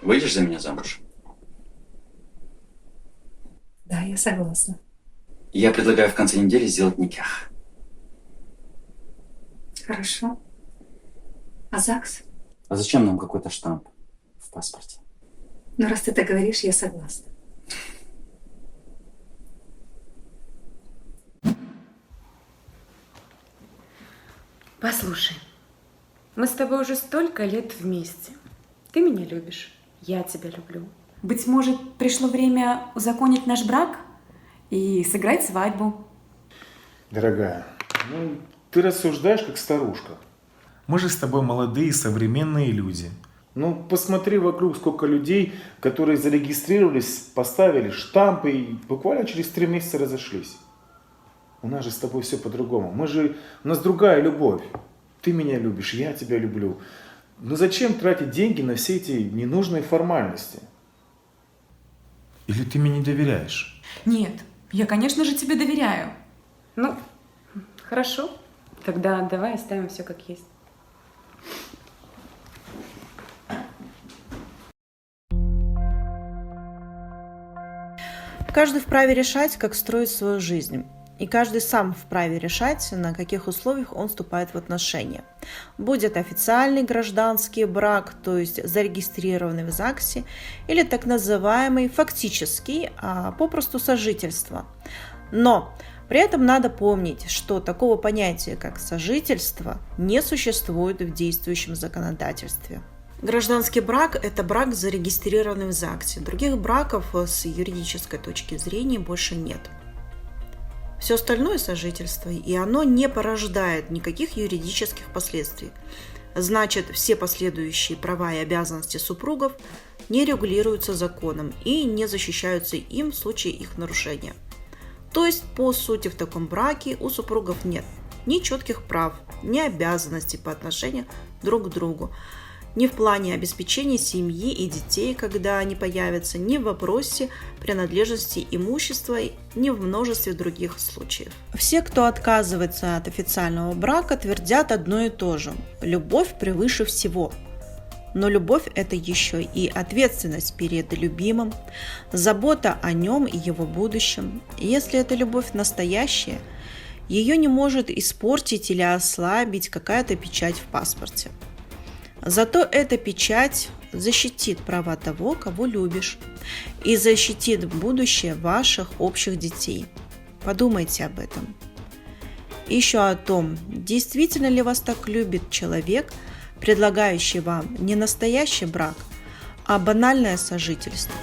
Выйдешь за меня замуж? Да, я согласна. Я предлагаю в конце недели сделать никах. Хорошо. А ЗАГС? А зачем нам какой-то штамп в паспорте? Ну, раз ты так говоришь, я согласна. Послушай, мы с тобой уже столько лет вместе. Ты меня любишь, я тебя люблю. Быть может, пришло время узаконить наш брак и сыграть свадьбу. Дорогая, ну, ты рассуждаешь как старушка. Мы же с тобой молодые современные люди. Ну, посмотри вокруг, сколько людей, которые зарегистрировались, поставили штампы и буквально через 3 месяца разошлись. У нас же с тобой все по-другому. У нас другая любовь. Ты меня любишь, я тебя люблю. Ну зачем тратить деньги на все эти ненужные формальности? Или ты мне не доверяешь? Нет, я, конечно же, тебе доверяю. Ну, хорошо. Тогда давай оставим все как есть. Каждый вправе решать, как строить свою жизнь. И каждый сам вправе решать, на каких условиях он вступает в отношения. Будь это официальный гражданский брак, то есть зарегистрированный в ЗАГСе, или так называемый фактический, попросту сожительство. Но при этом надо помнить, что такого понятия, как сожительство, не существует в действующем законодательстве. Гражданский брак – это брак, зарегистрированный в ЗАГСе. Других браков с юридической точки зрения больше нет. Все остальное сожительство, и оно не порождает никаких юридических последствий. Значит, все последующие права и обязанности супругов не регулируются законом и не защищаются им в случае их нарушения. То есть, по сути, в таком браке у супругов нет ни четких прав, ни обязанностей по отношению друг к другу, ни в плане обеспечения семьи и детей, когда они появятся, ни в вопросе принадлежности имущества, ни в множестве других случаев. Все, кто отказывается от официального брака, твердят одно и то же – любовь превыше всего. Но любовь – это еще и ответственность перед любимым, забота о нем и его будущем. И если эта любовь настоящая, ее не может испортить или ослабить какая-то печать в паспорте. Зато эта печать защитит права того, кого любишь, и защитит будущее ваших общих детей. Подумайте об этом. И еще о том, действительно ли вас так любит человек, предлагающий вам не настоящий брак, а банальное сожительство.